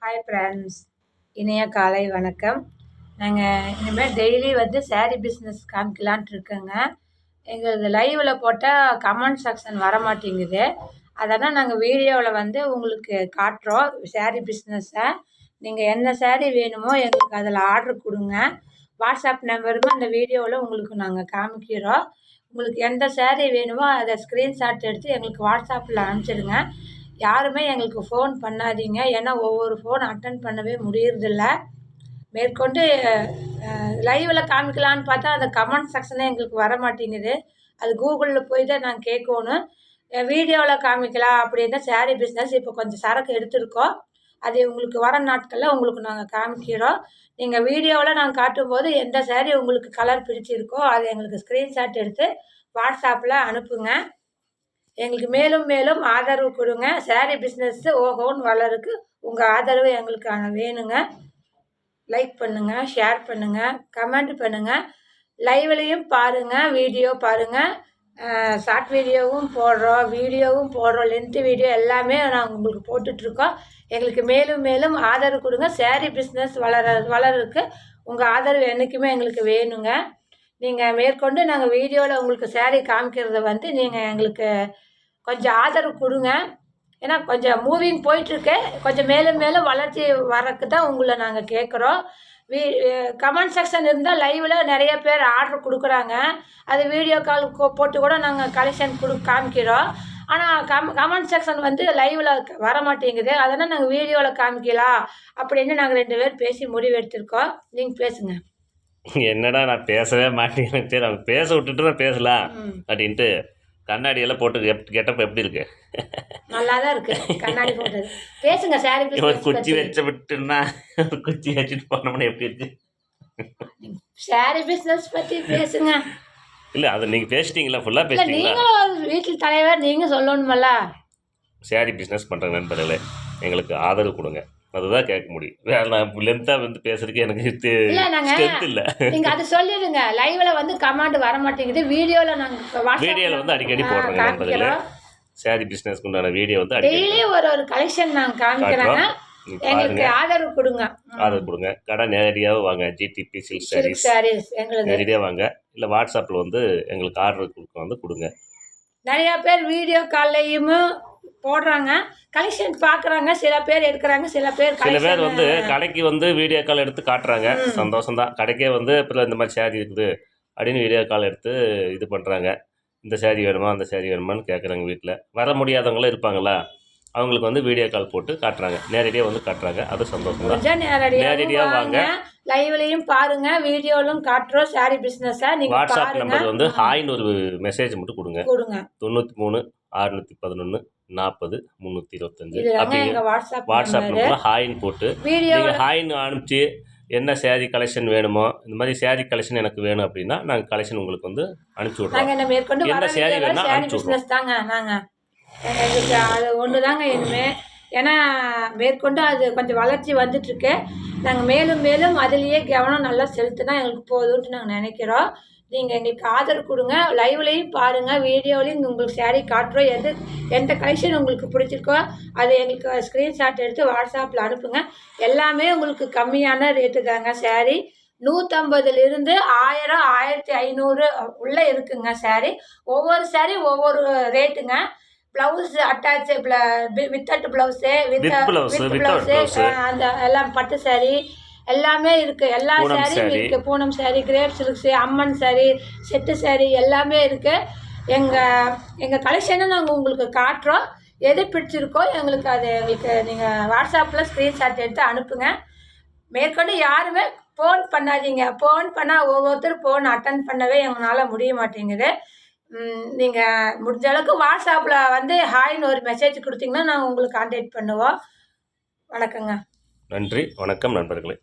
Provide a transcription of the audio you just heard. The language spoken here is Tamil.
ஹாய் ஃப்ரெண்ட்ஸ், இனிய காலை வணக்கம். நாங்கள் இனிமேல் டெய்லி வந்து சேரீ பிஸ்னஸ் காமிக்கலான்ட்டு இருக்கேங்க. எங்களது லைவில் போட்டால் கமெண்ட் செக்ஷன் வர மாட்டேங்குது. அதெல்லாம் நாங்கள் வீடியோவில் வந்து உங்களுக்கு காட்டுறோம் சேரீ பிஸ்னஸை. நீங்கள் என்ன சேரீ வேணுமோ எங்களுக்கு அதில் ஆர்டர் கொடுங்க. வாட்ஸ்அப் நம்பருமே அந்த வீடியோவில் உங்களுக்கு நாங்கள் காமிக்கிறோம். உங்களுக்கு எந்த சேரீ வேணுமோ அதை ஸ்க்ரீன்ஷாட் எடுத்து எங்களுக்கு வாட்ஸ்அப்பில் அனுப்பிச்சிடுங்க. யாருமே எங்களுக்கு ஃபோன் பண்ணாதீங்க, ஏன்னா ஒவ்வொரு ஃபோன் அட்டன் பண்ணவே முடியறதில்ல. மேற்கொண்டு லைவில் காமிக்கலான்னு பார்த்தா அந்த கமெண்ட் செக்ஷனே எங்களுக்கு வர மாட்டேங்குது. அது கூகுளில் போய் தான் நாங்கள் கேட்கணும். வீடியோவில் காமிக்கலாம் அப்படின்னா சேரீ பிஸ்னஸ் இப்போ கொஞ்சம் சரக்கு எடுத்திருக்கோம். அது உங்களுக்கு வர நாட்களில் உங்களுக்கு நாங்கள் காமிக்கிறோம். நீங்கள் வீடியோவில் நாங்கள் காட்டும்போது எந்த சேரீ உங்களுக்கு கலர் பிடிச்சிருக்கோ அதை எங்களுக்கு ஸ்க்ரீன்ஷாட் எடுத்து வாட்ஸ்அப்பில் அனுப்புங்க. எங்களுக்கு மேலும் மேலும் ஆதரவு கொடுங்க. சேரீ பிஸ்னஸ்ஸு ஓஹோன்னு வளருக்கு உங்கள் ஆதரவு எங்களுக்கு வேணுங்க. லைக் பண்ணுங்கள், ஷேர் பண்ணுங்கள், கமெண்ட் பண்ணுங்கள். லைவ்லையும் பாருங்கள், வீடியோ பாருங்கள். ஷார்ட் வீடியோவும் போடுறோம், வீடியோவும் போடுறோம், லென்த்து வீடியோ எல்லாமே நாங்கள் உங்களுக்கு போட்டுட்ருக்கோம். எங்களுக்கு மேலும் மேலும் ஆதரவு கொடுங்க. சேரீ பிஸ்னஸ் வளருக்கு உங்கள் ஆதரவு என்றைக்குமே எங்களுக்கு வேணுங்க. நீங்கள் மேற்கொண்டு நாங்கள் வீடியோவில் உங்களுக்கு சேரீ காமிக்கிறத வந்து நீங்கள் எங்களுக்கு கொஞ்சம் ஆதரவு கொடுங்க. ஏன்னா கொஞ்சம் மூவிங் போயிட்டுருக்கு. கொஞ்சம் மேலும் மேலும் வளர்ச்சி வரக்கு தான் உங்களை நாங்கள் கேட்குறோம். கமெண்ட் செக்ஷன் இருந்தால் லைவில் நிறைய பேர் ஆர்டர் கொடுக்குறாங்க. அது வீடியோ கால் போட்டு கூட நாங்கள் கலெக்ஷன் காமிக்கிறோம். ஆனால் கமெண்ட் செக்ஷன் வந்து லைவில் வர மாட்டேங்குது. அதனால் நாங்கள் வீடியோவில் காமிக்கலாம் அப்படின்னு நாங்கள் 2 பேர் பேசி முடிவு எடுத்திருக்கோம். நீங்கள் பேசுங்க. என்னடா நான் பேசவே மாட்டேங்கிறேன், சரி அவங்க பேச விட்டுட்டு தான் பேசலாம் அப்படின்ட்டு கண்ணாடியெல்லாம் போட்டு கெட்டப்ப எப்படி இருக்கு? நல்லா தான் இருக்கு கண்ணாடி போட்டது. பேசுங்க. சாரி ஒரு குச்சி வச்ச விட்டுன்னா ஒரு குச்சி வச்சுட்டு போனோம்னா எப்படி இருக்கு? சாரி பிஸ்னஸ் பற்றி பேசுங்க. இல்லை அதை நீங்கள் பேசிட்டீங்களா? ஃபுல்லாக பேசிட்டீங்களா? நீங்களும் வீட்டில் தலைவர் நீங்கள் சொல்லணுமல்ல. சாரி பிஸ்னஸ் பண்ணுற நண்பர்களே, எங்களுக்கு ஆதரவு கொடுங்க. அதுதான் கேட்க முடியும். வேற நான் லென்த்தாக வந்து பேசுறதுக்கு எனக்கு ஸ்ட்ரென்த் இல்லை. நீங்கள் அதை சொல்லிடுங்க. லைவில் வந்து கமெண்ட் வர மாட்டேங்குது. வீடியோவில் நாங்கள் வீடியோவில் வந்து அடிக்கடி போடுறோங்க நண்பர்களே. சாரி பிஸ்னஸ்க்கு உண்டான வீடியோ வந்து டெய்லி ஒரு கலெக்ஷன் நாங்கள் காமிக்கிறோங்க. எங்களுக்கு ஆதரவு கொடுங்க. ஆதரவு கொடுங்க. கடை நேரடியாக வாங்க. ஜிடிபி சில்க் சாரீஸ் எங்களுக்கு நேரடியாக வாங்க. இல்லை வாட்ஸ்அப்பில் வந்து எங்களுக்கு ஆர்டர் கொடுங்க. நிறையா பேர் வீடியோ கால்லையும் போடுறாங்க, கலெக்ஷன் பார்க்குறாங்க. சில பேர் எடுக்கிறாங்க, சில பேர் வந்து கடைக்கு வந்து வீடியோ கால் எடுத்து காட்டுறாங்க. சந்தோஷம் தான். கடைக்கே வந்து இப்போ இந்த மாதிரி சேரீ இருக்குது அப்படின்னு வீடியோ கால் எடுத்து இது பண்ணுறாங்க. இந்த சேரீ வேணுமா அந்த சேரீ வேணுமான்னு கேட்குறாங்க. வீட்டில் வர முடியாதவங்களும் இருப்பாங்களா, அவங்களுக்கு வந்து வீடியோ கால் போட்டு காட்டுறாங்க. நேரடியாக வந்து காட்டுறாங்க. அது சந்தோஷம் தான். நேரடியாக வாங்க. லைவ்லையும் பாருங்க, வீடியோலும் காட்டுறோம். சாரி பிஸ்னஸை நீங்கள் வாட்ஸ்அப் நம்பர் வந்து ஹாய்னு ஒரு மெசேஜ் மட்டும் கொடுங்க. 93 611 40 325 அப்படி வாட்ஸ்அப் நம்பர் ஹாய்னு போட்டு நீங்கள் ஹாய்னு அனுப்பிச்சு என்ன சேரீ கலெக்ஷன் வேணுமோ, இந்த மாதிரி சேரீ கலெக்ஷன் எனக்கு வேணும் அப்படின்னா நாங்கள் கலெக்ஷன் உங்களுக்கு வந்து அனுப்பிச்சி விட்றோம். என்ன சேரீ வேணும்னா அனுப்பிச்சி விட்றோம். தாங்க நாங்கள் எங்களுக்கு அது ஒன்று தாங்க இனிமே. ஏன்னா மேற்கொண்டு அது கொஞ்சம் வளர்ச்சி வந்துட்டுருக்கு. நாங்கள் மேலும் மேலும் அதிலேயே கவனம் நல்லா செலுத்தினா எங்களுக்கு போதும்ட்டு நாங்கள் நினைக்கிறோம். நீங்கள் எங்களுக்கு ஆதரவு கொடுங்க. லைவ்லையும் பாருங்கள், வீடியோலையும் உங்களுக்கு சேரீ காட்டுறோம். எந்த கலெக்ஷன் உங்களுக்கு பிடிச்சிருக்கோ அதை எங்களுக்கு ஸ்க்ரீன்ஷாட் எடுத்து வாட்ஸ்அப்பில் அனுப்புங்க. எல்லாமே உங்களுக்கு கம்மியான ரேட்டு தாங்க. சேரீ 150லிருந்து 1000 1500 உள்ளே இருக்குங்க சேரீ. ஒவ்வொரு சேரீ ஒவ்வொரு ரேட்டுங்க. Blouse attach without blouse, with blouse, அந்த எல்லாம் பட்டு சேரீ எல்லாமே இருக்குது. எல்லா சேரீயும் இருக்குது. பூனம் சேரீ, கிரேப் சில்க்ஸு, அம்மன் சேரீ, செட்டு சேரீ எல்லாமே இருக்குது. எங்கள் கலெக்ஷனை நாங்கள் உங்களுக்கு காட்டுறோம். எது பிடிச்சிருக்கோ எங்களுக்கு நீங்கள் வாட்ஸ்அப்பில் ஸ்க்ரீன்ஷாட் எடுத்து அனுப்புங்க. மேற்கொண்டு யாருமே ஃபோன் பண்ணாதீங்க. ஃபோன் பண்ணால் ஒவ்வொருத்தரும் ஃபோன் அட்டன் பண்ணவே எங்களால் முடிய மாட்டேங்குது. நீங்கள் முடிஞ்ச அளவுக்கு வாட்ஸ்அப்பில் வந்து ஹாய்னு ஒரு மெசேஜ் கொடுத்தீங்கன்னா நாங்கள் உங்களுக்கு கான்டாக்ட் பண்ணுவோம். வணக்கங்க. நன்றி, வணக்கம் நண்பர்களே.